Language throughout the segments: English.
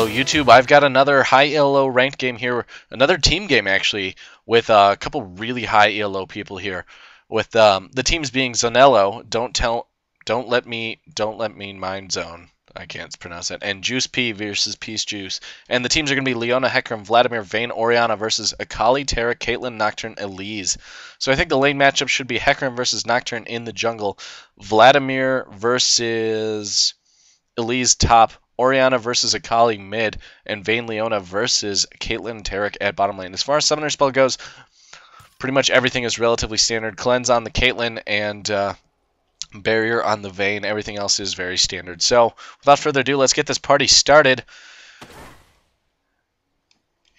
Hello YouTube, I've got another high ELO ranked game here, another team game actually, with a couple really high ELO people here, with the teams being Zonelo, Dontletmeinmyzone, I can't pronounce that, and JuiceP versus Peace Juice, and the teams are going to be Leona, Hecarim, Vladimir, Vayne, Orianna versus Akali, Taric, Caitlyn, Nocturne, Elise. So I think the lane matchup should be Hecarim versus Nocturne in the jungle, Vladimir versus Elise top, Orianna versus Akali mid, and Vayne Leona versus Caitlyn Taric at bottom lane. As far as summoner spell goes, pretty much everything is relatively standard. Cleanse on the Caitlyn and Barrier on the Vayne. Everything else is very standard. So without further ado, let's get this party started.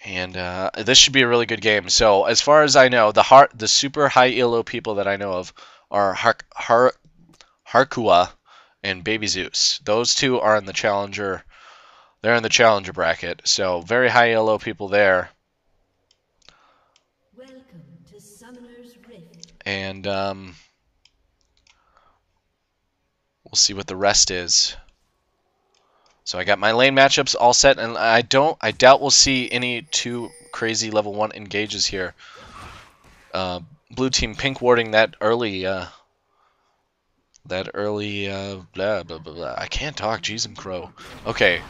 And this should be a really good game. So as far as I know, the super high ELO people that I know of are Harkua and BabyZeus. Those two are in the challenger. They're in the challenger bracket. So very high ELO people there. Welcome to Summoner's Rift. And we'll see what the rest is. So I got my lane matchups all set, and I doubt we'll see any too crazy level 1 engages here. Blue team pink warding that early blah blah blah blah. I can't talk, jeez and crow. Okay,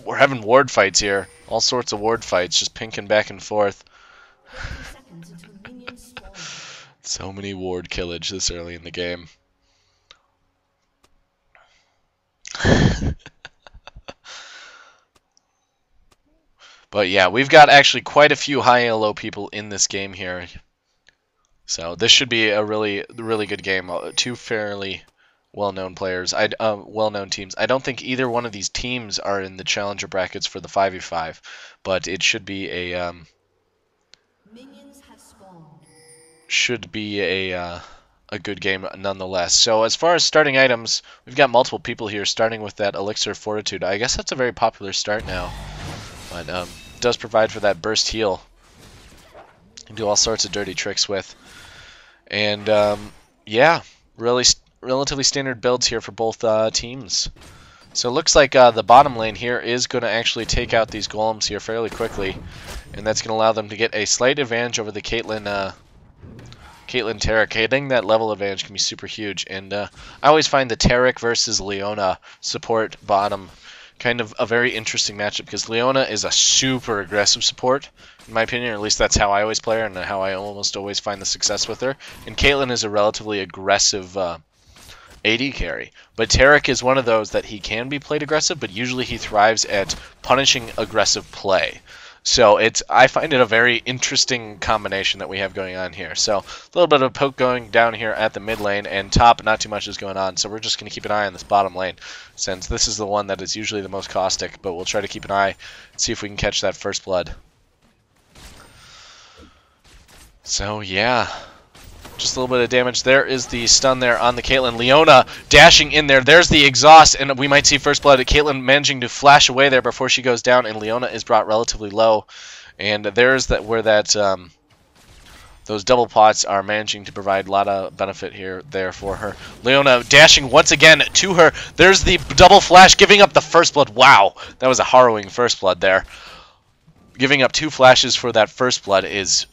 we're having ward fights here. All sorts of ward fights, just pinking back and forth. So many ward killage this early in the game. But yeah, we've got actually quite a few high ELO people in this game here. So this should be a really good game. Two fairly well-known players, well-known teams. I don't think either one of these teams are in the challenger brackets for the 5v5, but it should be a Minions have spawned. Should be a good game nonetheless. So as far as starting items, we've got multiple people here, starting with that Elixir Fortitude. I guess that's a very popular start now, but it does provide for that burst heal. You can do all sorts of dirty tricks with. And yeah, relatively standard builds here for both teams. So it looks like the bottom lane here is going to actually take out these golems here fairly quickly, and that's going to allow them to get a slight advantage over the Caitlyn Taric. Hitting that level advantage can be super huge, and I always find the Taric versus Leona support bottom kind of a very interesting matchup, because Leona is a super aggressive support, in my opinion, or at least that's how I always play her and how I almost always find the success with her. And Caitlyn is a relatively aggressive AD carry. But Taric is one of those that he can be played aggressive, but usually he thrives at punishing aggressive play. So I find it a very interesting combination that we have going on here. So a little bit of poke going down here at the mid lane, and top, not too much is going on. So we're just going to keep an eye on this bottom lane, since this is the one that is usually the most caustic. But we'll try to keep an eye, see if we can catch that first blood. So yeah, just a little bit of damage. There is the stun there on the Caitlyn. Leona dashing in there. There's the exhaust, and we might see first blood. Caitlyn managing to flash away there before she goes down, and Leona is brought relatively low. And there's where those double pots are managing to provide a lot of benefit there for her. Leona dashing once again to her. There's the double flash, giving up the first blood. Wow, that was a harrowing first blood there. Giving up 2 flashes for that first blood is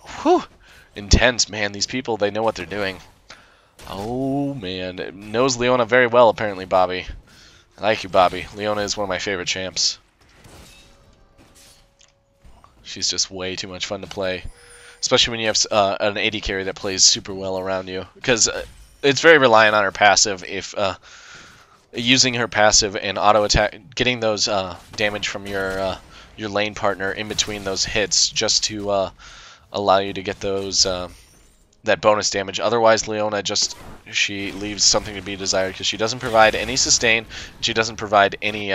intense, man. These people, they know what they're doing. Oh, man. It knows Leona very well, apparently, Bobby. I like you, Bobby. Leona is one of my favorite champs. She's just way too much fun to play. Especially when you have an AD carry that plays super well around you. Because it's very reliant on her passive. If using her passive and auto-attack, getting those damage from your lane partner in between those hits just to allow you to get those that bonus damage. Otherwise, Leona she leaves something to be desired, because she doesn't provide any sustain. She doesn't provide any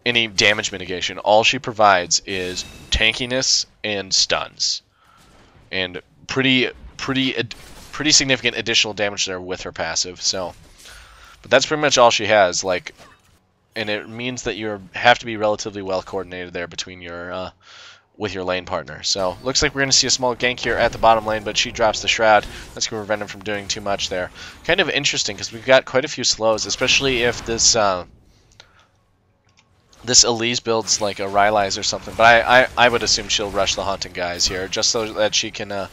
damage mitigation. All she provides is tankiness and stuns, and pretty significant additional damage there with her passive. So, but that's pretty much all she has. And it means that you have to be relatively well coordinated there between your with your lane partner. So looks like we're going to see a small gank here at the bottom lane, but she drops the Shroud. That's going to prevent him from doing too much there. Kind of interesting, because we've got quite a few slows, especially if this this Elise builds like a Rylai's or something, but I would assume she'll rush the Haunting guys here, just so that she can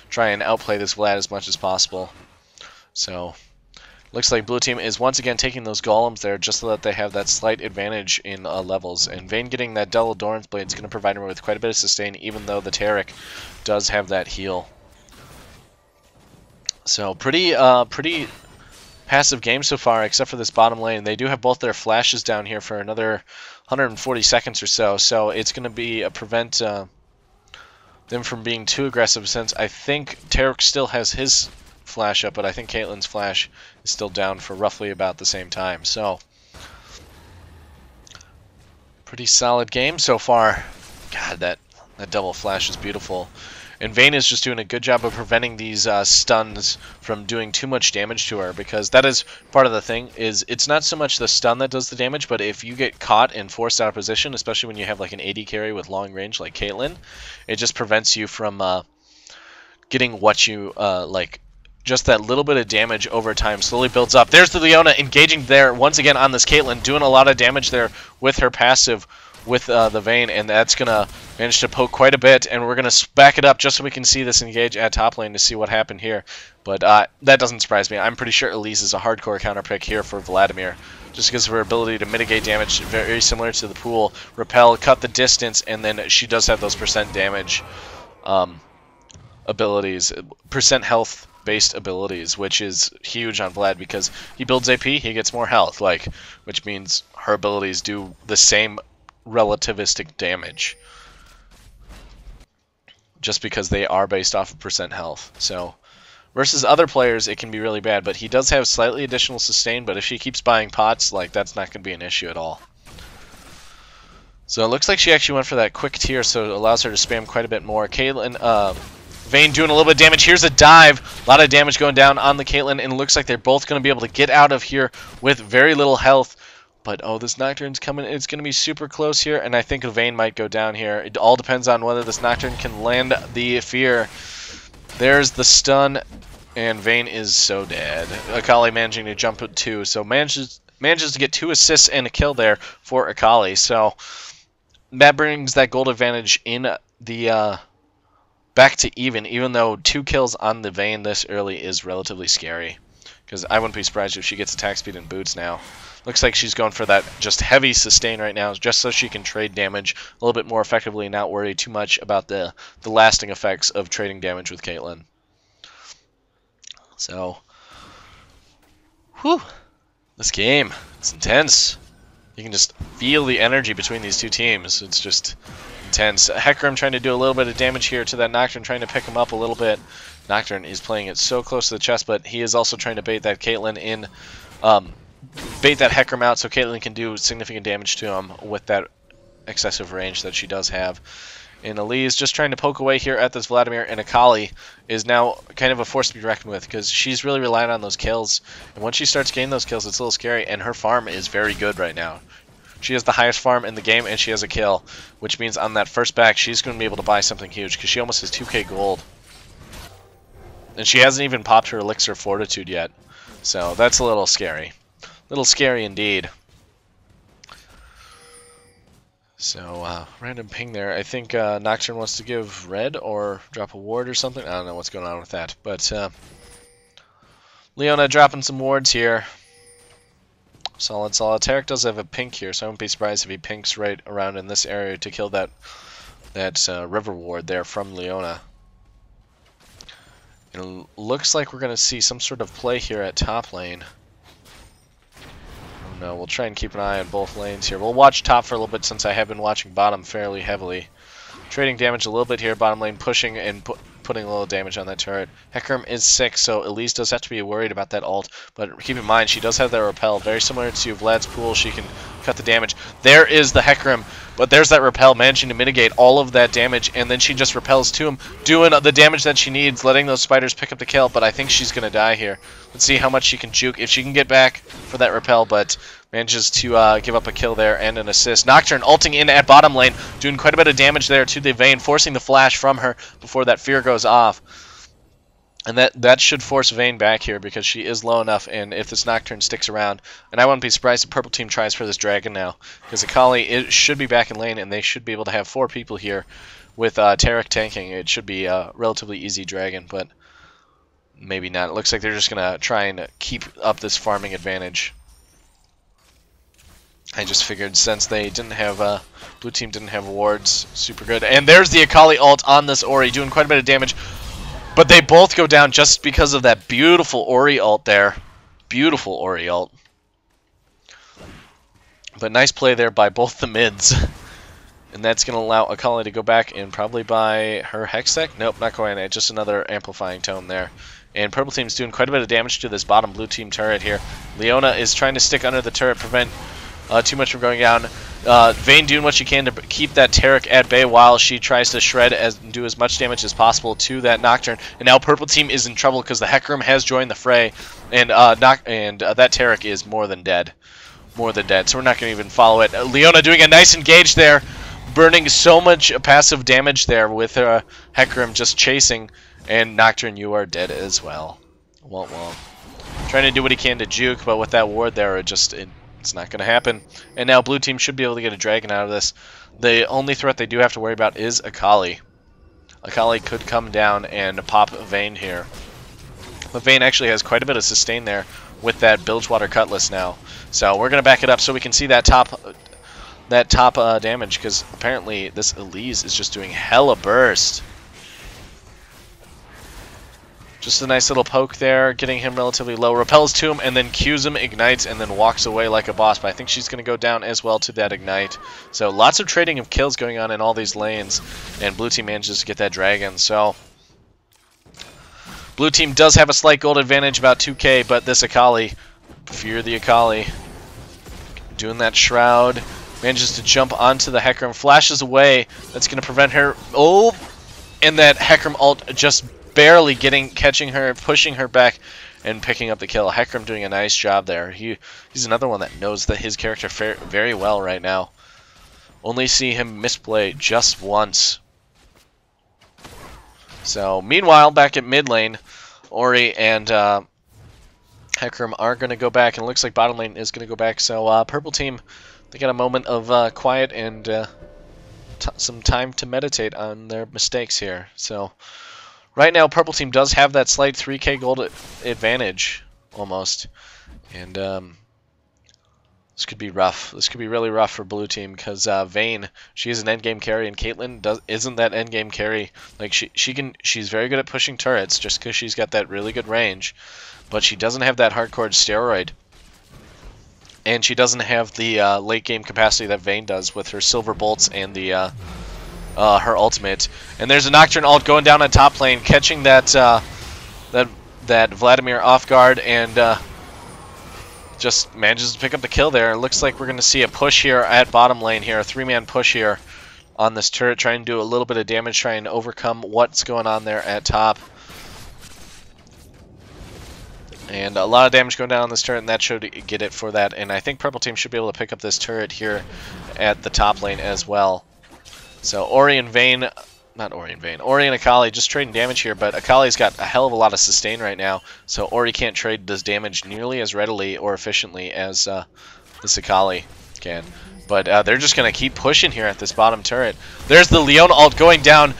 try and outplay this Vlad as much as possible. So, looks like blue team is once again taking those golems there just so that they have that slight advantage in levels. And Vayne getting that double Doran's Blade is going to provide him with quite a bit of sustain, even though the Taric does have that heal. So, pretty passive game so far, except for this bottom lane. They do have both their flashes down here for another 140 seconds or so, so it's going to be prevent them from being too aggressive, since I think Taric still has his flash up, but I think Caitlyn's flash is still down for roughly about the same time. So, pretty solid game so far. God, that double flash is beautiful. And Vayne is just doing a good job of preventing these stuns from doing too much damage to her, because that is part of the thing, is it's not so much the stun that does the damage, but if you get caught and forced out of position, especially when you have like an AD carry with long range like Caitlyn, it just prevents you from getting what you like. Just that little bit of damage over time slowly builds up. There's the Leona engaging there once again on this Caitlyn, doing a lot of damage there with her passive with the Vayne, and that's going to manage to poke quite a bit, and we're going to back it up just so we can see this engage at top lane to see what happened here. But that doesn't surprise me. I'm pretty sure Elise is a hardcore counter pick here for Vladimir, just because of her ability to mitigate damage, very similar to the pool. Repel, cut the distance, and then she does have those percent damage abilities, percent health based abilities, which is huge on Vlad because he builds AP, he gets more health, which means her abilities do the same relativistic damage just because they are based off of percent health. So versus other players it can be really bad, but he does have slightly additional sustain, but if she keeps buying pots, that's not going to be an issue at all. So it looks like she actually went for that quick tier, so it allows her to spam quite a bit more. Caitlyn, Vayne doing a little bit of damage. Here's a dive. A lot of damage going down on the Caitlyn, and it looks like they're both going to be able to get out of here with very little health. But, oh, this Nocturne's coming. It's going to be super close here, and I think Vayne might go down here. It all depends on whether this Nocturne can land the fear. There's the stun, and Vayne is so dead. Akali managing to jump at 2, so manages to get 2 assists and a kill there for Akali. So that brings that gold advantage in the back to even though 2 kills on the Vayne this early is relatively scary. Because I wouldn't be surprised if she gets attack speed and boots now. Looks like she's going for that just heavy sustain right now, just so she can trade damage a little bit more effectively and not worry too much about the lasting effects of trading damage with Caitlyn. So, whew, this game, it's intense. You can just feel the energy between these two teams. It's just intense. Hecarim trying to do a little bit of damage here to that Nocturne, trying to pick him up a little bit. Nocturne is playing it so close to the chest, but he is also trying to bait that Caitlyn in, bait that Hecarim out so Caitlyn can do significant damage to him with that excessive range that she does have. And Elise just trying to poke away here at this Vladimir, and Akali is now kind of a force to be reckoned with because she's really relying on those kills. And once she starts getting those kills, it's a little scary, and her farm is very good right now. She has the highest farm in the game, and she has a kill, which means on that first back, she's going to be able to buy something huge because she almost has 2k gold. And she hasn't even popped her Elixir Fortitude yet, so that's a little scary. A little scary indeed. So, random ping there. I think Nocturne wants to give red or drop a ward or something. I don't know what's going on with that. But Leona dropping some wards here. Solid, solid. Taric does have a pink here, so I wouldn't be surprised if he pinks right around in this area to kill that river ward there from Leona. It looks like we're going to see some sort of play here at top lane. Oh no, we'll try and keep an eye on both lanes here. We'll watch top for a little bit since I have been watching bottom fairly heavily. Trading damage a little bit here, bottom lane pushing and putting a little damage on that turret. Hecarim is 6, so Elise does have to be worried about that ult, but keep in mind she does have that repel. Very similar to Vlad's pool, she can cut the damage. There is the Hecarim, but there's that repel, managing to mitigate all of that damage, and then she just repels to him, doing the damage that she needs, letting those spiders pick up the kill, but I think she's going to die here. Let's see how much she can juke, if she can get back for that repel, but manages to give up a kill there and an assist. Nocturne ulting in at bottom lane, doing quite a bit of damage there to the Vayne, forcing the flash from her before that fear goes off. And that should force Vayne back here because she is low enough, and if this Nocturne sticks around, and I wouldn't be surprised if Purple Team tries for this Dragon now, because Akali should be back in lane, and they should be able to have 4 people here with Taric tanking. It should be a relatively easy Dragon, but maybe not. It looks like they're just going to try and keep up this farming advantage. I just figured since they didn't have, blue team didn't have wards, super good. And there's the Akali ult on this Ori, doing quite a bit of damage. But they both go down just because of that beautiful Ori ult there. Beautiful Ori ult. But nice play there by both the mids. And that's going to allow Akali to go back and probably buy her Hextech. Nope, not going in. Just another amplifying tome there. And Purple Team's doing quite a bit of damage to this bottom blue team turret here. Leona is trying to stick under the turret, prevent too much from going down. Vayne doing what she can to keep that Taric at bay while she tries to shred and do as much damage as possible to that Nocturne. And now Purple Team is in trouble because the Hecarim has joined the fray, and that Taric is more than dead. More than dead, so we're not going to even follow it. Leona doing a nice engage there, burning so much passive damage there with Hecarim just chasing, and Nocturne, you are dead as well. Womp womp. Trying to do what he can to juke, but with that ward there, it's not going to happen. And now blue team should be able to get a dragon out of this. The only threat they do have to worry about is Akali. Akali could come down and pop Vayne here. But Vayne actually has quite a bit of sustain there with that Bilgewater Cutlass now. So we're going to back it up so we can see that top damage, because apparently this Elise is just doing hella burst. Just a nice little poke there, getting him relatively low. Repels to him and then Qs him, ignites, and then walks away like a boss. But I think she's going to go down as well to that ignite. So lots of trading of kills going on in all these lanes. And blue team manages to get that dragon. So blue team does have a slight gold advantage, about 2k. But this Akali, fear the Akali. Doing that shroud. Manages to jump onto the Hecarim. Flashes away. That's going to prevent her. Oh! And that Hecarim ult just barely catching her, pushing her back, and picking up the kill. Hecarim doing a nice job there. He's another one that knows that his character very well right now. Only see him misplay just once. So, meanwhile, back at mid lane, Ori and Hecarim are going to go back, and it looks like bottom lane is going to go back. So, purple team, they got a moment of quiet and some time to meditate on their mistakes here. So, right now, purple team does have that slight 3k gold advantage, almost. And this could be rough. This could be really rough for blue team, because Vayne, she is an endgame carry, and Caitlyn isn't that endgame carry. Like, she's very good at pushing turrets, just because she's got that really good range. But she doesn't have that hardcore steroid. And she doesn't have the late game capacity that Vayne does with her silver bolts and the her ultimate. And there's a Nocturne ult going down on top lane, catching that that Vladimir off guard, and just manages to pick up the kill there. It looks like we're going to see a push here at bottom lane here, a 3-man push here on this turret, trying to do a little bit of damage, trying to overcome what's going on there at top. And a lot of damage going down on this turret, and that should get it for that. And I think purple team should be able to pick up this turret here at the top lane as well. So Ori and Vayne, Ori and Akali just trading damage here, but Akali's got a hell of a lot of sustain right now, so Ori can't trade this damage nearly as readily or efficiently as this Akali can. But they're just going to keep pushing here at this bottom turret. There's the Leona ult going down.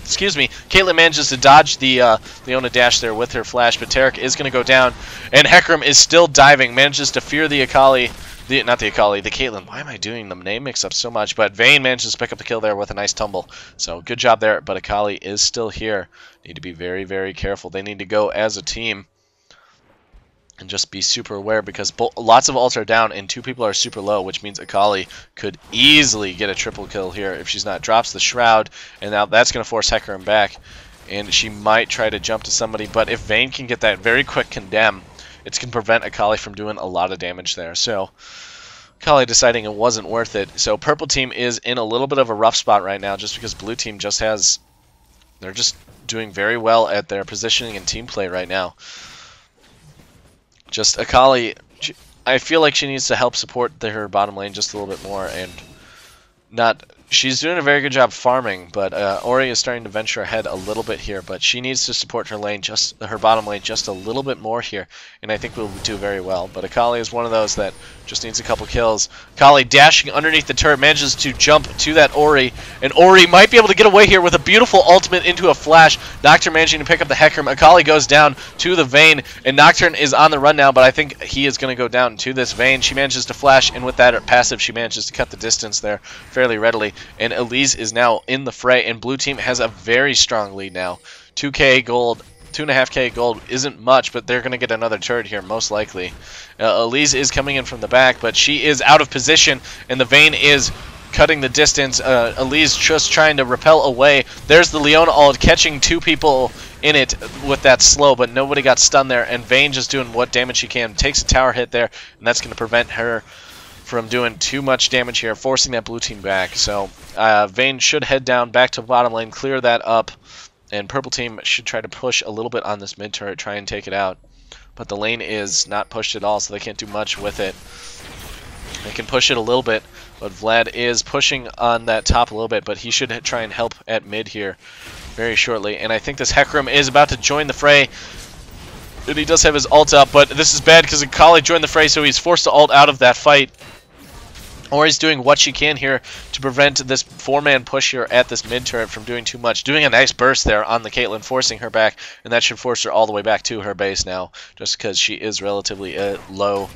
Excuse me. Caitlyn manages to dodge the Leona dash there with her flash, but Taric is going to go down, and Hecarim is still diving, manages to fear the Akali. Not the Akali, the Caitlyn. Why am I doing the name mix-up so much? But Vayne manages to pick up the kill there with a nice tumble. So good job there, but Akali is still here. Need to be very, very careful. They need to go as a team and just be super aware, because lots of ults are down and 2 people are super low, which means Akali could easily get a triple kill here if she's not. Drops the shroud, and now that's going to force Hecarim back, and she might try to jump to somebody, but if Vayne can get that very quick condemn, it's going to prevent Akali from doing a lot of damage there. So Akali deciding it wasn't worth it. So purple team is in a little bit of a rough spot right now, just because blue team just has, they're just doing very well at their positioning and team play right now. Just Akali, I feel like she needs to help support her bottom lane just a little bit more, and not She's doing a very good job farming, but Ori is starting to venture ahead a little bit here, but she needs to support her lane, her bottom lane, just a little bit more here, and I think we'll do very well. But Akali is one of those that just needs a couple kills. Akali dashing underneath the turret, manages to jump to that Ori, and Ori might be able to get away here with a beautiful ultimate into a flash. Nocturne managing to pick up the Hecarim. Akali goes down to the Vayne, and Nocturne is on the run now, but I think he is going to go down to this Vayne. She manages to flash, and with that passive, she manages to cut the distance there fairly readily. And Elise is now in the fray, and blue team has a very strong lead now. 2k gold, 2.5k gold isn't much, but they're going to get another turret here, most likely. Elise is coming in from the back, but she is out of position, and the Vayne is cutting the distance. Elise just trying to repel away. There's the Leona ult, catching two people in it with that slow, but nobody got stunned there, and Vayne just doing what damage she can. Takes a tower hit there, and that's going to prevent her from doing too much damage here, forcing that blue team back. So Vayne should head down back to the bottom lane, clear that up, and purple team should try to push a little bit on this mid turret, try and take it out. But the lane is not pushed at all, so they can't do much with it. They can push it a little bit, but Vlad is pushing on that top a little bit, but he should try and help at mid here very shortly. And I think this Hecarim is about to join the fray. And he does have his ult up, but this is bad because Akali joined the fray, so he's forced to ult out of that fight. Or he's doing what she can here to prevent this 4-man push here at this mid turret from doing too much. Doing a nice burst there on the Caitlyn, forcing her back, and that should force her all the way back to her base now, just because she is relatively low.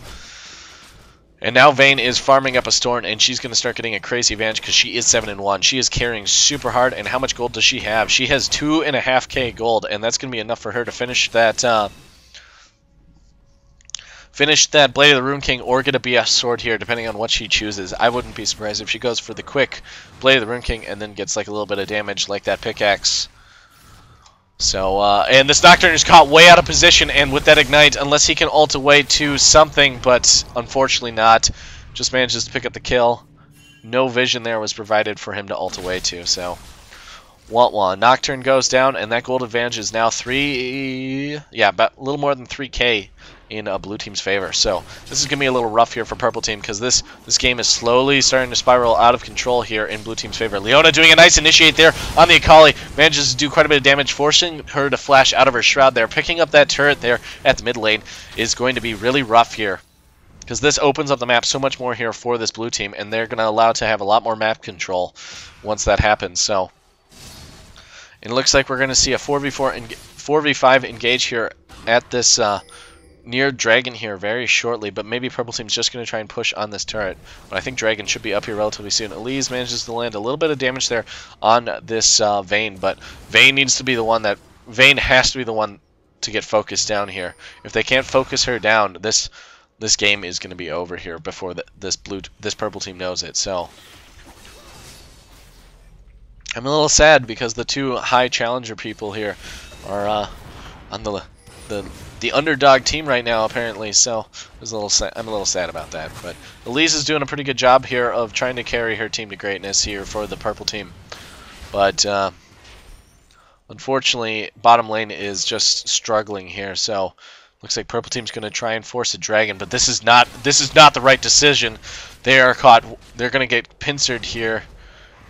And now Vayne is farming up a Storm, and she's going to start getting a crazy advantage because she is 7-1. She is carrying super hard, and how much gold does she have? She has 2.5k gold, and that's going to be enough for her to finish that Blade of the Rune King or get a BS sword here, depending on what she chooses. I wouldn't be surprised if she goes for the quick Blade of the Rune King and then gets like a little bit of damage like that pickaxe. So, and this Nocturne is caught way out of position, and with that Ignite, unless he can ult away to something, but unfortunately not, just manages to pick up the kill. No vision there was provided for him to ult away to, so Nocturne goes down, and that gold advantage is now about a little more than 3k in blue team's favor. So this is going to be a little rough here for purple team because this game is slowly starting to spiral out of control here in blue team's favor. Leona doing a nice initiate there on the Akali, manages to do quite a bit of damage, forcing her to flash out of her shroud there. Picking up that turret there at the mid lane is going to be really rough here because this opens up the map so much more here for this blue team, and they're going to allow to have a lot more map control once that happens. So it looks like we're going to see a 4v5 engage here at this near Dragon here very shortly, but maybe purple team's just going to try and push on this turret. But I think Dragon should be up here relatively soon. Elise manages to land a little bit of damage there on this Vayne, but Vayne has to be the one to get focused down here. If they can't focus her down, this game is going to be over here before this purple team knows it. So I'm a little sad because the two high challenger people here are on the underdog team right now, apparently. So I'm a little sad about that. But Elise is doing a pretty good job here of trying to carry her team to greatness here for the purple team. But unfortunately, bottom lane is just struggling here. So looks like purple team's going to try and force a dragon, but this is not the right decision. They are caught. They're going to get pincered here.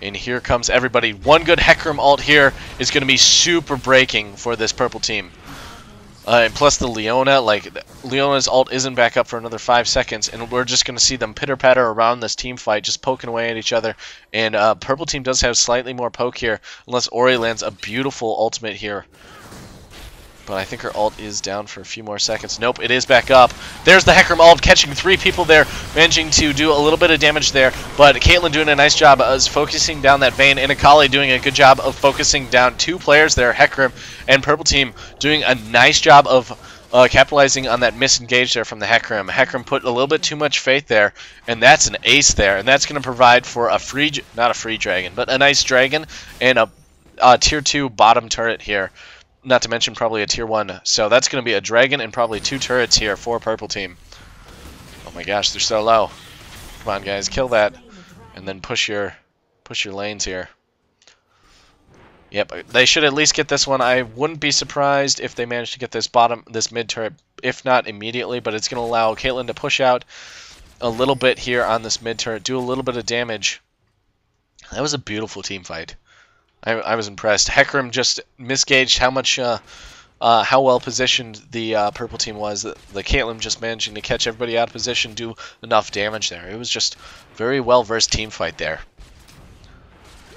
And here comes everybody. One good Hecarim ult here is going to be super breaking for this purple team. And plus the Leona, Leona's ult isn't back up for another 5 seconds, and we're just going to see them pitter-patter around this team fight, just poking away at each other. And purple team does have slightly more poke here, unless Ori lands a beautiful ultimate here. But I think her ult is down for a few more seconds. Nope, it is back up. There's the Hecarim ult, catching 3 people there, managing to do a little bit of damage there. But Caitlyn doing a nice job of focusing down that Vayne, and Akali doing a good job of focusing down 2 players there, Hecarim and purple team doing a nice job of capitalizing on that misengage there from the Hecarim. Hecarim put a little bit too much faith there, and that's an ace there. And that's going to provide for not a free dragon, but a nice dragon and a tier 2 bottom turret here. Not to mention probably a tier 1. So that's going to be a dragon and probably 2 turrets here for purple team. Oh my gosh, they're so low. Come on guys, kill that. And then push your lanes here. Yep, they should at least get this one. I wouldn't be surprised if they manage to get this mid turret, if not immediately, but it's going to allow Caitlyn to push out a little bit here on this mid turret, do a little bit of damage. That was a beautiful team fight. I was impressed. Hecarim just misgauged how much, how well positioned the purple team was. The Caitlyn just managing to catch everybody out of position, do enough damage there. It was just very well-versed team fight there.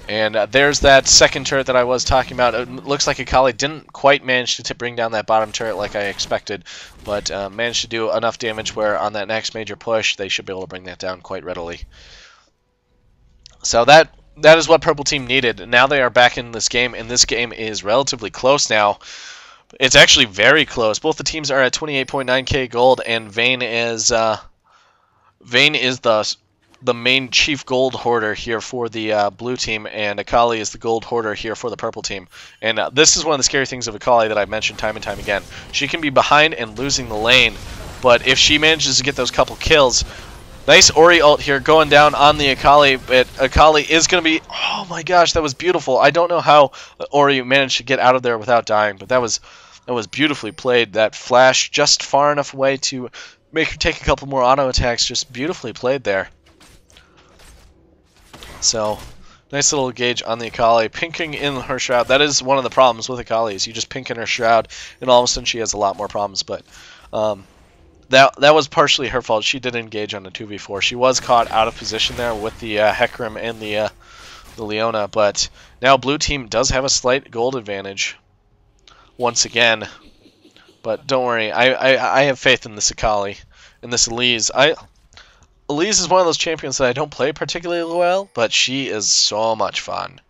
And there's that second turret that I was talking about. It looks like Akali didn't quite manage to bring down that bottom turret like I expected, but managed to do enough damage where on that next major push, they should be able to bring that down quite readily. So that is what purple team needed. Now they are back in this game, and this game is relatively close now. It's actually very close. Both the teams are at 28.9k gold, and Vayne is the main chief gold hoarder here for the blue team, and Akali is the gold hoarder here for the purple team. And this is one of the scary things of Akali that I've mentioned time and time again. She can be behind and losing the lane, but if she manages to get those couple kills, nice Ori ult here going down on the Akali, but Akali is going to be, oh my gosh, that was beautiful. I don't know how Ori managed to get out of there without dying, but that was beautifully played. That flash just far enough away to make her take a couple more auto attacks, just beautifully played there. So, nice little gauge on the Akali, pinking in her shroud. That is one of the problems with Akali, is you just pink in her shroud, and all of a sudden she has a lot more problems. But that was partially her fault. She did engage on the 2v4. She was caught out of position there with the Hecarim and the Leona, but now blue team does have a slight gold advantage once again. But don't worry, I have faith in this Akali, in this Elise. Elise is one of those champions that I don't play particularly well, but she is so much fun.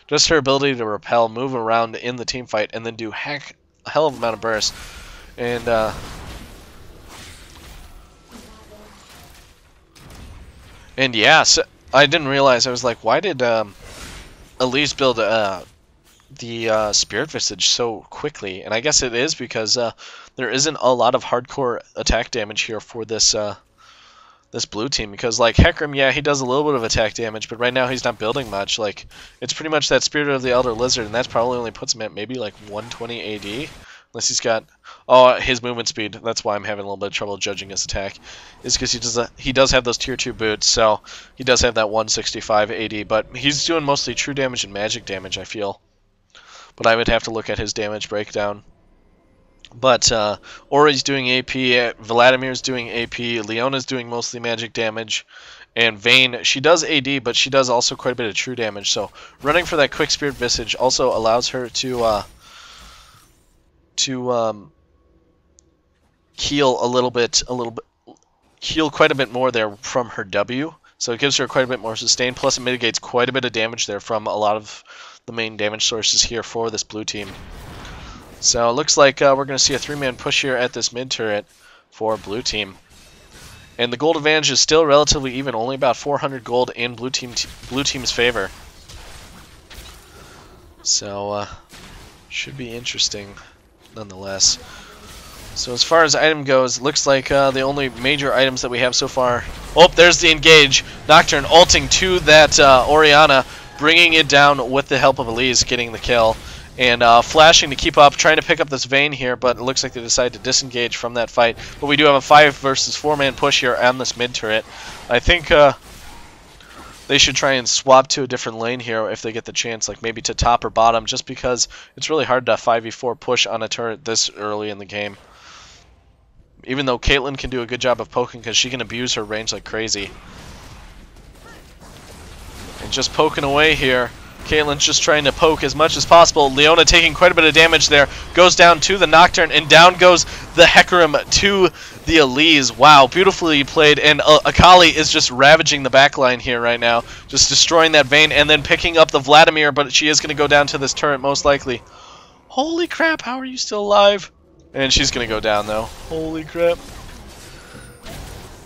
Just her ability to repel, move around in the team fight, and then do a hell of a amount of burst. And yeah, so I didn't realize. I was like, why did Elise build the Spirit Visage so quickly? And I guess it is because there isn't a lot of hardcore attack damage here for this this blue team, because like Hecarim, yeah, he does a little bit of attack damage, but right now he's not building much. Like, it's pretty much that Spirit of the Elder Lizard, and that's probably only puts him at maybe like 120 AD, unless he's got his movement speed. That's why I'm having a little bit of trouble judging his attack, is because he does have those tier 2 boots, so he does have that 165 AD, but he's doing mostly true damage and magic damage, I feel. But I would have to look at his damage breakdown. But Ori's doing AP, Vladimir's doing AP, Leona's doing mostly magic damage, and Vayne, she does AD, but she does also quite a bit of true damage. So running for that quick Spirit Visage also allows her to heal heal quite a bit more there from her W. So it gives her quite a bit more sustain. Plus it mitigates quite a bit of damage there from a lot of the main damage sources here for this blue team. So it looks like we're going to see a 3-man push here at this mid turret for blue team. And the gold advantage is still relatively even, only about 400 gold in blue team's favor. So should be interesting nonetheless. So as far as item goes, looks like the only major items that we have so far. Oh, there's the engage. Nocturne ulting to that Orianna, bringing it down with the help of Elise, getting the kill. And flashing to keep up, trying to pick up this Vayne here, but it looks like they decide to disengage from that fight. But we do have a 5 versus 4-man push here on this mid turret. I think they should try and swap to a different lane here if they get the chance, like maybe to top or bottom, just because it's really hard to 5v4 push on a turret this early in the game. Even though Caitlyn can do a good job of poking because she can abuse her range like crazy. And just poking away here. Caitlyn's just trying to poke as much as possible. Leona taking quite a bit of damage there. Goes down to the Nocturne, and down goes the Hecarim to the Elise. Wow, beautifully played. And Akali is just ravaging the backline here right now. Just destroying that Vayne, and then picking up the Vladimir, but she is going to go down to this turret most likely. Holy crap, how are you still alive? And she's going to go down, though. Holy crap.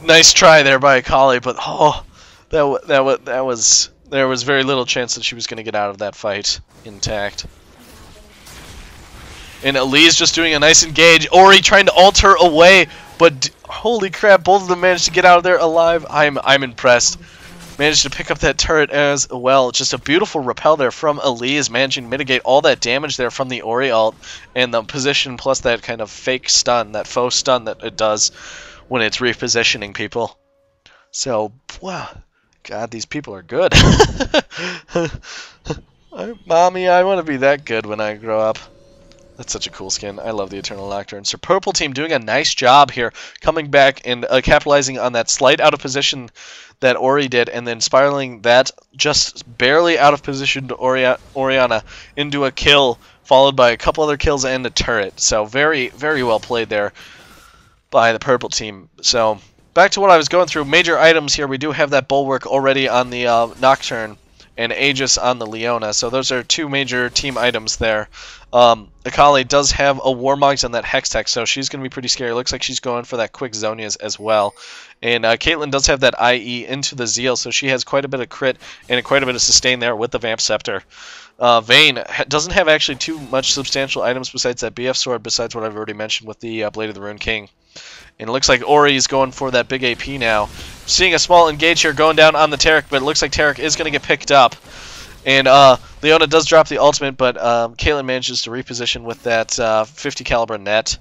Nice try there by Akali, but oh, that was... There was very little chance that she was going to get out of that fight intact. And Elise just doing a nice engage. Ori trying to ult her away, but holy crap, both of them managed to get out of there alive. I'm impressed. Managed to pick up that turret as well. Just a beautiful repel there from Elise, managing to mitigate all that damage there from the Ori ult and the position, plus that kind of fake stun, that faux stun that it does when it's repositioning people. So, wow. God, these people are good. Mommy, I want to be that good when I grow up. That's such a cool skin. I love the Eternal Nocturne. So Purple Team doing a nice job here, coming back and capitalizing on that slight out of position that Ori did, and then spiraling that just barely out of position to Orianna into a kill, followed by a couple other kills and a turret. So very, very well played there by the Purple Team. So back to what I was going through. Major items here. We do have that Bulwark already on the Nocturne and Aegis on the Leona. So those are two major team items there. Akali does have a Warmogs on that Hextech, so she's going to be pretty scary. Looks like she's going for that quick Zonias as well. And Caitlyn does have that IE into the Zeal, so she has quite a bit of crit and quite a bit of sustain there with the Vamp Scepter. Vayne doesn't have actually too much substantial items besides that BF Sword, besides what I've already mentioned with the Blade of the Rune King. And it looks like Ori is going for that big AP now. Seeing a small engage here going down on the Taric, but it looks like Taric is going to get picked up. And Leona does drop the ultimate, but Caitlyn manages to reposition with that 50 caliber net.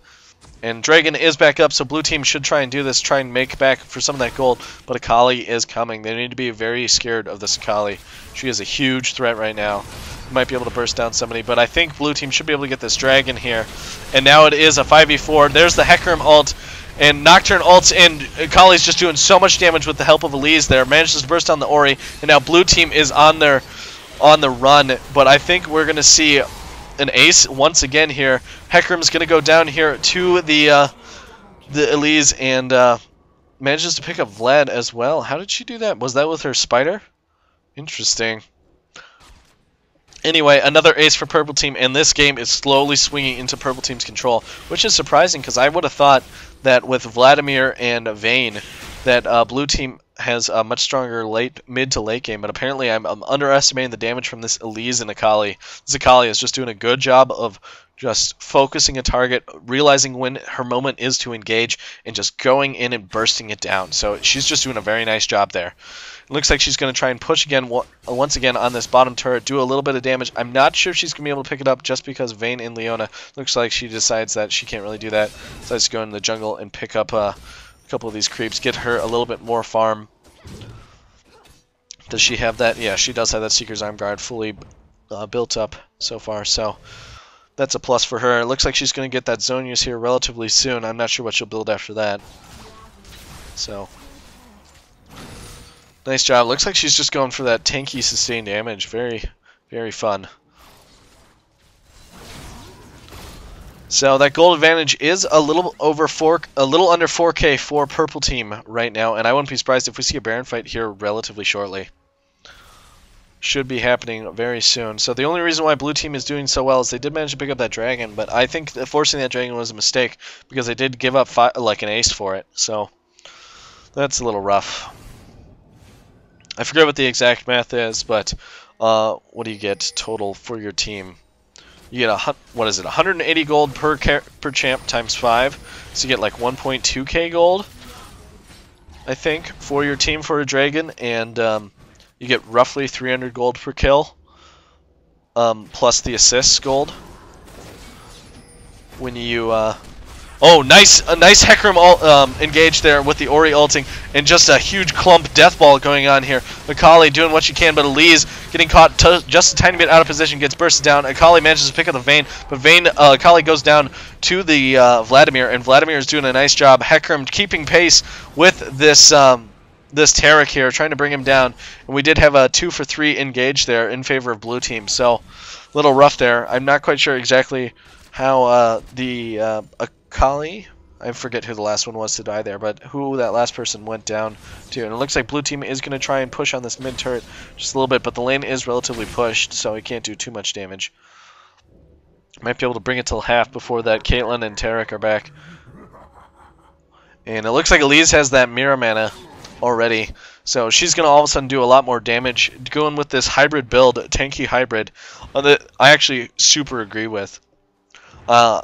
And Dragon is back up, so blue team should try and do this, try and make back for some of that gold. But Akali is coming. They need to be very scared of this Akali. She is a huge threat right now. Might be able to burst down somebody, but I think blue team should be able to get this Dragon here. And now it is a 5v4. There's the Hecarim ult. And Nocturne ults, and Akali's just doing so much damage with the help of Elise there. Manages to burst down the Ori, and now blue team is on the run. But I think we're going to see an ace once again here. Hecarim's going to go down here to the Elise and manages to pick up Vlad as well. How did she do that? Was that with her spider? Interesting. Anyway, another ace for Purple Team, and this game is slowly swinging into Purple Team's control, which is surprising because I would have thought that with Vladimir and Vayne that Blue Team has a much stronger mid to late game, but apparently I'm underestimating the damage from this Elise and Akali. This Akali is just doing a good job of just focusing a target, realizing when her moment is to engage, and just going in and bursting it down. So she's just doing a very nice job there. It looks like she's going to try and push again, once again on this bottom turret, do a little bit of damage. I'm not sure if she's going to be able to pick it up just because Vayne and Leona, looks like she decides that she can't really do that. Decides to go in the jungle and pick up a couple of these creeps, get her a little bit more farm. Does she have that? Yeah, she does have that Seeker's Arm Guard fully built up so far, so that's a plus for her. It looks like she's going to get that Zonius here relatively soon. I'm not sure what she'll build after that. So nice job. Looks like she's just going for that tanky sustained damage. Very, very fun. So that gold advantage is a little under 4K for Purple Team right now, and I wouldn't be surprised if we see a Baron fight here relatively shortly. Should be happening very soon. So the only reason why Blue Team is doing so well is they did manage to pick up that Dragon, but I think that forcing that Dragon was a mistake because they did give up like an ace for it. So that's a little rough. I forget what the exact math is, but what do you get total for your team? You get what is it? 180 gold per champ times 5, so you get like 1.2k gold, I think, for your team for a Dragon, and you get roughly 300 gold per kill, plus the assists gold. When you oh, nice Hecarim engage there with the Ori ulting, and just a huge clump death ball going on here. Akali doing what she can, but Elise getting caught just a tiny bit out of position, gets bursted down. Akali manages to pick up the Vayne, but Akali goes down to the Vladimir, and Vladimir is doing a nice job. Hecarim keeping pace with this this Taric here, trying to bring him down, and we did have a 2 for 3 engage there in favor of Blue Team, so a little rough there. I'm not quite sure exactly how the Akali, I forget who the last one was to die there, but who that last person went down to. And it looks like Blue Team is going to try and push on this mid turret just a little bit, but the lane is relatively pushed, so he can't do too much damage. Might be able to bring it till half before that Caitlyn and Taric are back. And it looks like Elise has that Mirror Mana already, so she's going to all of a sudden do a lot more damage. Going with this hybrid build, tanky hybrid, that I actually super agree with. I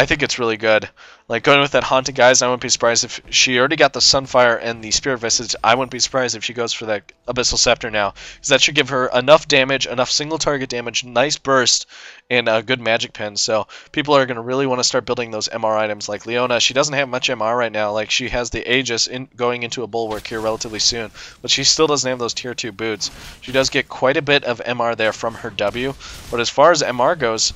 think it's really good. Like, going with that Haunted Guise, I wouldn't be surprised if she already got the Sunfire and the Spirit Visage. I wouldn't be surprised if she goes for that Abyssal Scepter now, because that should give her enough damage, enough single target damage, nice burst, and a good magic pen. So people are going to really want to start building those MR items. Like Leona, she doesn't have much MR right now. Like, she has the Aegis going into a Bulwark here relatively soon, but she still doesn't have those tier 2 boots. She does get quite a bit of MR there from her W, but as far as MR goes,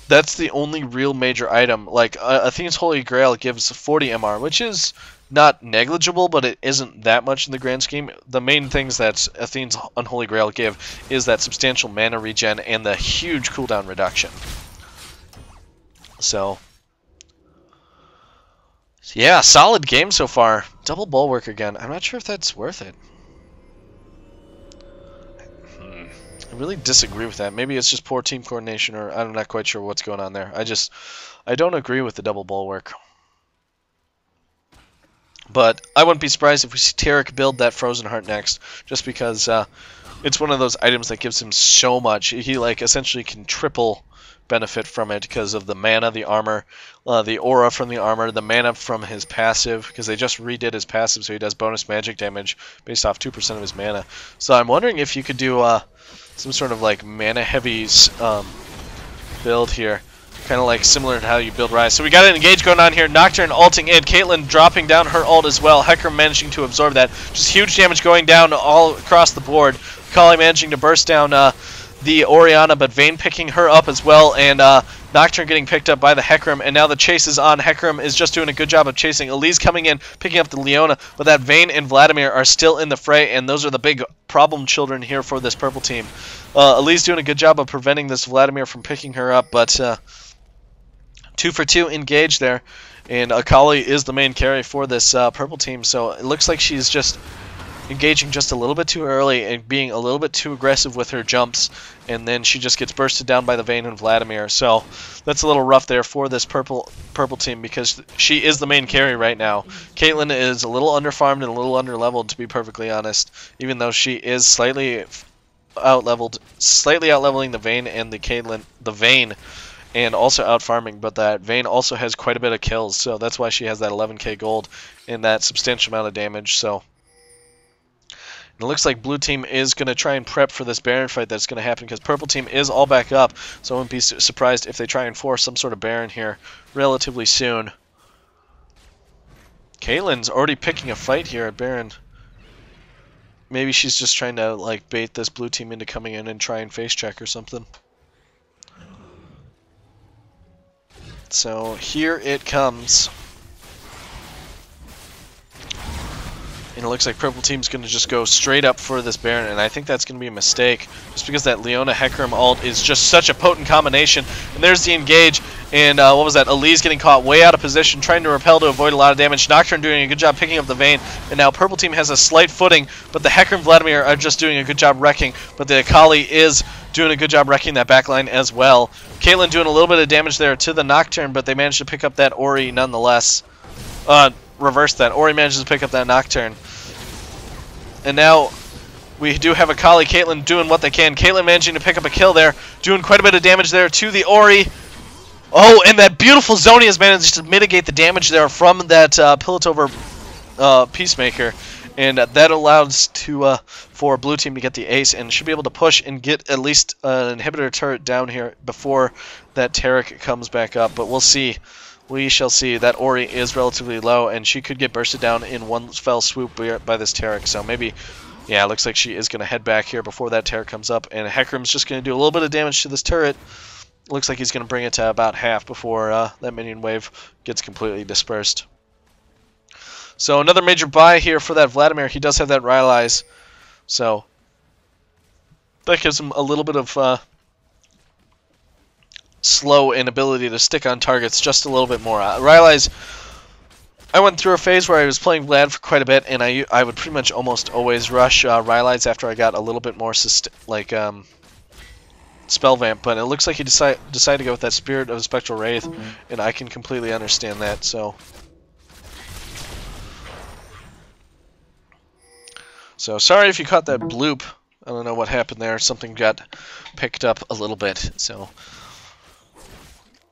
that's the only real major item. Like, Athene's Holy Grail gives 40 MR, which is not negligible, but it isn't that much in the grand scheme. The main things that Athene's Unholy Grail give is that substantial mana regen and the huge cooldown reduction. So, yeah, solid game so far. Double Bulwark again. I'm not sure if that's worth it. I really disagree with that. Maybe it's just poor team coordination, or I'm not quite sure what's going on there. I don't agree with the double Bulwark. But I wouldn't be surprised if we see Taric build that Frozen Heart next, just because it's one of those items that gives him so much. He, like, essentially can triple benefit from it because of the mana, the armor, the aura from the armor, the mana from his passive, because they just redid his passive, so he does bonus magic damage based off 2% of his mana. So I'm wondering if you could do some sort of like mana heavy build here, kind of like similar to how you build Rise. So we got an engage going on here. Nocturne ulting in, Caitlyn dropping down her ult as well. Hecarim managing to absorb that. Just huge damage going down all across the board. Akali managing to burst down the Orianna, but Vayne picking her up as well, and Nocturne getting picked up by the Hecarim, and now the chase is on. Hecarim is just doing a good job of chasing. Elise coming in, picking up the Leona, but that Vayne and Vladimir are still in the fray, and those are the big problem children here for this purple team. Elise doing a good job of preventing this Vladimir from picking her up, but 2 for 2 engaged there, and Akali is the main carry for this purple team, so it looks like she's just engaging just a little bit too early and being a little bit too aggressive with her jumps, and then she just gets bursted down by the Vayne and Vladimir. So that's a little rough there for this purple team, because she is the main carry right now. Caitlyn is a little underfarmed and a little underleveled, to be perfectly honest, even though she is slightly outleveling the Vayne and the Vayne, and also outfarming, but that Vayne also has quite a bit of kills, so that's why she has that 11k gold and that substantial amount of damage. So it looks like blue team is going to try and prep for this Baron fight that's going to happen, because purple team is all back up, so I wouldn't be surprised if they try and force some sort of Baron here relatively soon. Caitlyn's already picking a fight here at Baron. Maybe she's just trying to like bait this blue team into coming in and try and face check or something. So here it comes. And it looks like purple team's going to just go straight up for this Baron, and I think that's going to be a mistake, just because that Leona Hecarim ult is just such a potent combination. And there's the engage, and what was that? Elise getting caught way out of position, trying to repel to avoid a lot of damage. Nocturne doing a good job picking up the Vayne, and now purple team has a slight footing, but the Hecarim Vladimir are just doing a good job wrecking, but the Akali is doing a good job wrecking that backline as well. Caitlyn doing a little bit of damage there to the Nocturne, but they managed to pick up that Ori nonetheless. Reverse that. Ori manages to pick up that Nocturne. And now we do have Akali, Caitlyn doing what they can. Caitlyn managing to pick up a kill there, doing quite a bit of damage there to the Ori. Oh, and that beautiful Zoni has managed to mitigate the damage there from that Piltover Peacemaker. And that allows for blue team to get the ace, and should be able to push and get at least an inhibitor turret down here before that Taric comes back up. But we'll see. We shall see. That Ori is relatively low, and she could get bursted down in one fell swoop by this Taric. So maybe, yeah, it looks like she is going to head back here before that Taric comes up. And Hecarim's just going to do a little bit of damage to this turret. Looks like he's going to bring it to about half before that minion wave gets completely dispersed. So another major buy here for that Vladimir. He does have that Rylai's, so that gives him a little bit of slow inability to stick on targets just a little bit more. Rylai's, I went through a phase where I was playing Vlad for quite a bit, and I would pretty much almost always rush Rylai's after I got a little bit more spell vamp, but it looks like he decided to go with that Spirit of Spectral Wraith, and I can completely understand that. So sorry if you caught that bloop. I don't know what happened there. Something got picked up a little bit. So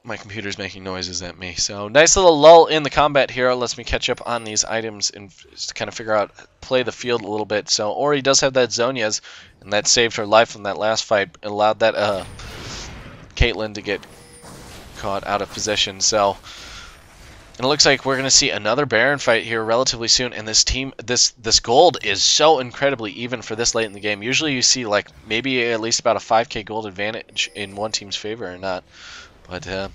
My computer's making noises at me. So nice little lull in the combat here. Lets me catch up on these items and just kind of figure out, play the field a little bit. So Ori does have that Zhonya's, and that saved her life from that last fight. It allowed that Caitlyn to get caught out of position. So and it looks like we're going to see another Baron fight here relatively soon. And this team, this gold is so incredibly even for this late in the game. Usually you see like maybe at least about a 5k gold advantage in one team's favor or not. But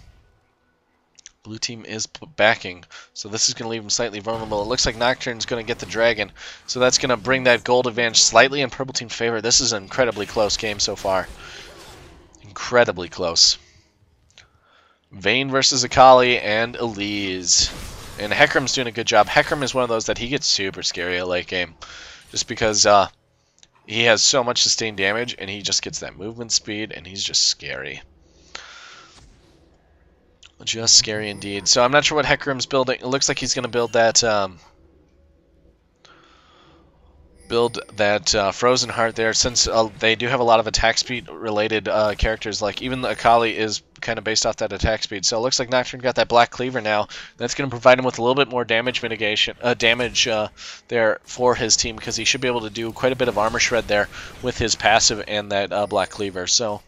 blue team is backing, so this is going to leave them slightly vulnerable. It looks like Nocturne's going to get the dragon, so that's going to bring that gold advantage slightly in purple team's favor. This is an incredibly close game so far. Incredibly close. Vayne versus Akali and Elise. And Hecarim's doing a good job. Hecarim is one of those that he gets super scary at late game, just because he has so much sustained damage, and he just gets that movement speed, and he's just scary. Just scary indeed. So I'm not sure what Hecarim's building. It looks like he's going to build that Frozen Heart there, since they do have a lot of attack speed related characters. Like even the Akali is kind of based off that attack speed. So it looks like Nocturne got that Black Cleaver now. That's going to provide him with a little bit more damage mitigation, there for his team, because he should be able to do quite a bit of armor shred there with his passive and that Black Cleaver. So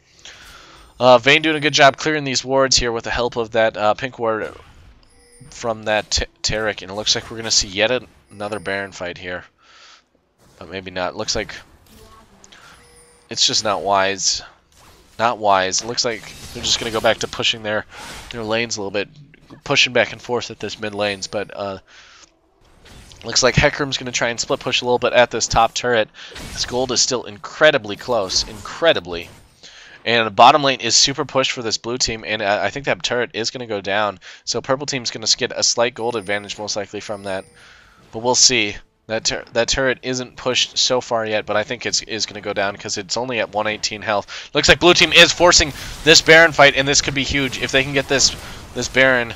Vayne doing a good job clearing these wards here with the help of that pink ward from that Taric, and it looks like we're going to see yet another Baron fight here. But maybe not. It looks like it's just not wise. Not wise. It looks like they're just going to go back to pushing their lanes a little bit, pushing back and forth at this mid lanes, but looks like Hecarim's going to try and split push a little bit at this top turret. This gold is still incredibly close. Incredibly. And the bottom lane is super pushed for this blue team, and I think that turret is going to go down. So purple team's going to get a slight gold advantage most likely from that. But we'll see. That turret isn't pushed so far yet, but I think it is going to go down because it's only at 118 health. Looks like blue team is forcing this Baron fight, and this could be huge. If they can get this Baron,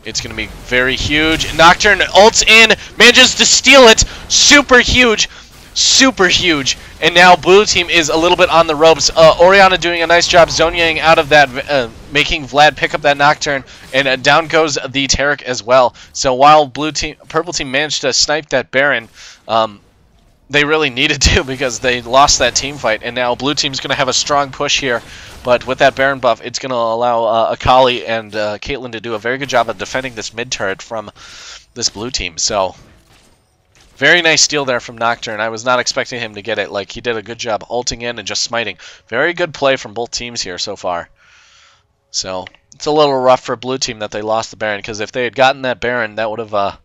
it's going to be very huge. Nocturne ults in, manages to steal it. Super huge. Super huge. And now blue team is a little bit on the ropes. Orianna doing a nice job zonyaing out of that, making Vlad pick up that Nocturne, and down goes the Taric as well. So while purple team managed to snipe that Baron, they really needed to, because they lost that team fight, and now blue team's going to have a strong push here. But with that Baron buff, it's going to allow Akali and Caitlyn to do a very good job of defending this mid turret from this blue team. So very nice steal there from Nocturne. I was not expecting him to get it. Like, he did a good job ulting in and just smiting. Very good play from both teams here so far. So it's a little rough for blue team that they lost the Baron, because if they had gotten that Baron, that would have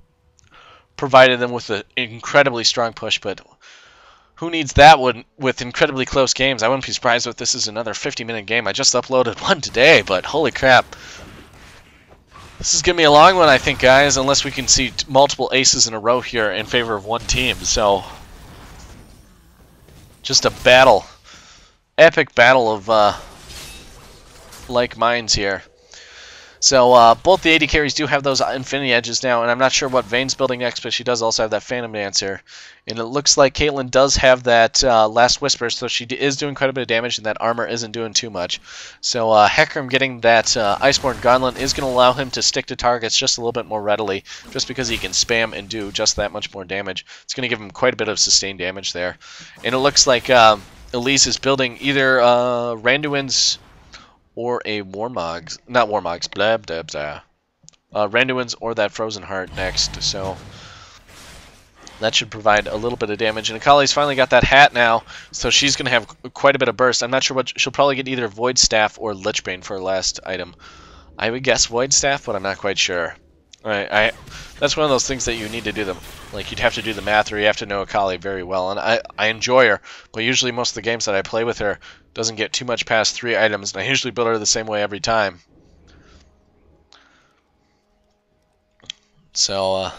provided them with an incredibly strong push. But who needs that one with incredibly close games? I wouldn't be surprised if this is another 50-minute game. I just uploaded one today, but holy crap. This is going to be a long one, I think, guys, unless we can see multiple aces in a row here in favor of one team. So, just a battle. Epic battle of like minds here. So, both the AD carries do have those Infinity Edges now, and I'm not sure what Vayne's building next, but she does also have that Phantom Dancer. And it looks like Caitlyn does have that Last Whisper, so she is doing quite a bit of damage, and that armor isn't doing too much. So, Hecarim getting that Iceborne Gauntlet is going to allow him to stick to targets just a little bit more readily, just because he can spam and do just that much more damage. It's going to give him quite a bit of sustained damage there. And it looks like Elise is building either Randuin's or a Warmogs, not Warmogs, blah, blah, blah. Randuin's or that Frozen Heart next, so that should provide a little bit of damage. And Akali's finally got that hat now, so she's going to have quite a bit of burst. I'm not sure what, she'll probably get either Void Staff or Lichbane for her last item. I would guess Void Staff, but I'm not quite sure. That's one of those things that you need to do like you'd have to do the math, or you have to know Akali very well. And I enjoy her, but usually most of the games that I play with her doesn't get too much past 3 items, and I usually build her the same way every time. So,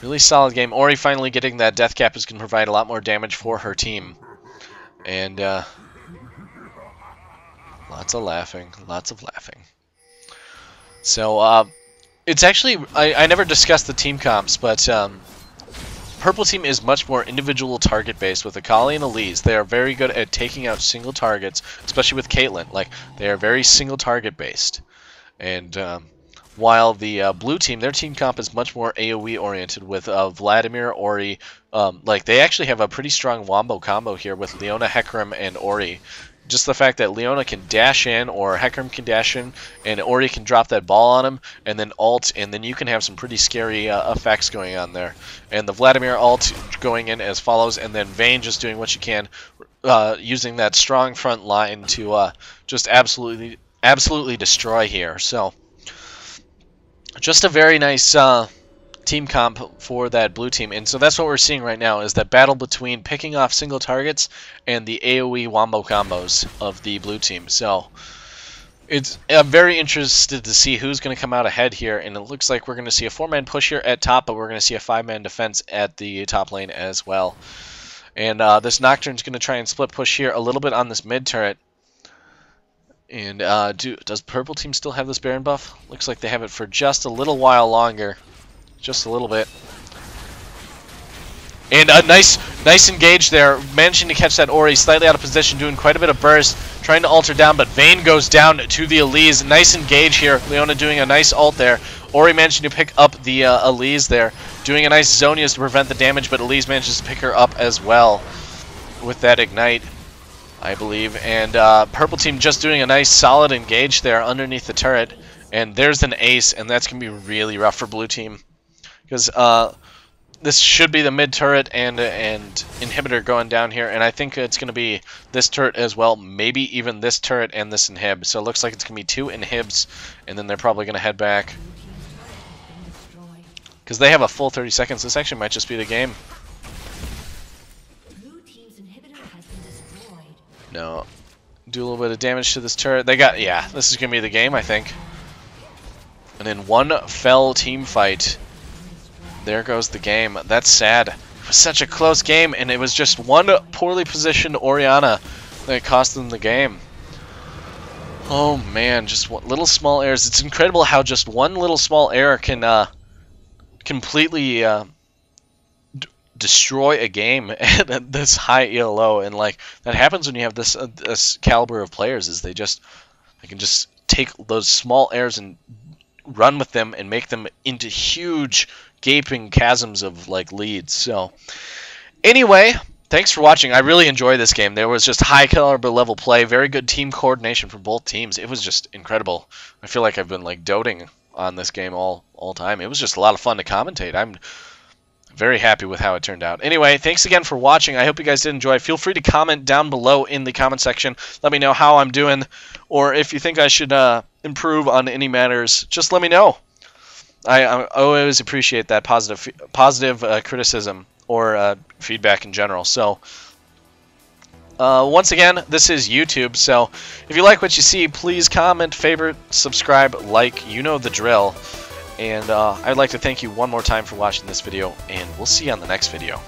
really solid game. Ori finally getting that death cap is going to provide a lot more damage for her team. And, lots of laughing. Lots of laughing. So, it's actually, I never discussed the team comps, but purple team is much more individual target based with Akali and Elise. They are very good at taking out single targets, especially with Caitlyn. Like, they are very single target based. And while the blue team, their team comp is much more AoE oriented with Vladimir, Ori. Like, they actually have a pretty strong wombo combo here with Leona, Hecarim, and Ori. Just the fact that Leona can dash in, or Hecarim can dash in, and Ori can drop that ball on him, and then ult, and then you can have some pretty scary effects going on there. And the Vladimir ult going in as follows, and then Vayne just doing what you can, using that strong front line to just absolutely destroy here. So, just a very nice team comp for that blue team, and so that's what we're seeing right now, is that battle between picking off single targets and the AoE wombo combos of the blue team. So I'm very interested to see who's going to come out ahead here, and it looks like we're going to see a 4-man push here at top, but we're going to see a 5-man defense at the top lane as well. And this Nocturne's going to try and split push here a little bit on this mid turret. And does purple team still have this Baron buff? Looks like they have it for just a little while longer. Just a little bit. And a nice engage there. Managing to catch that Ori slightly out of position, doing quite a bit of burst. Trying to ult her down, but Vayne goes down to the Elise. Nice engage here. Leona doing a nice ult there. Ori managing to pick up the Elise there. Doing a nice Zonias to prevent the damage, but Elise manages to pick her up as well with that ignite, I believe. And purple team just doing a nice solid engage there underneath the turret. And there's an ace, and that's going to be really rough for blue team. Because this should be the mid turret and inhibitor going down here, and I think it's going to be this turret as well, maybe even this turret and this inhib. So it looks like it's going to be 2 inhibs, and then they're probably going to head back. Because they have a full 30 seconds. This actually might just be the game. No. Do a little bit of damage to this turret. They got, yeah, this is going to be the game, I think. And in one fell team fight, there goes the game. That's sad. It was such a close game, and it was just one poorly positioned Orianna that cost them the game. Oh man, just little small errors. It's incredible how just one little small error can completely destroy a game at this high ELO, and like that happens when you have this caliber of players. Is they can just take those small errors and run with them and make them into huge gaping chasms of like leads. So anyway, thanks for watching. I really enjoyed this game. There was just high caliber level play, very good team coordination from both teams. It was just incredible. I feel like I've been like doting on this game all time. It was just a lot of fun to commentate. I'm very happy with how it turned out. Anyway, thanks again for watching. I hope you guys did enjoy. Feel free to comment down below in the comment section. Let me know how I'm doing, or if you think I should improve on any matters, just let me know. I always appreciate that positive criticism or feedback in general. So once again, this is YouTube, so if you like what you see, please comment, favorite, subscribe, like, you know the drill. And I'd like to thank you one more time for watching this video, and we'll see you on the next video.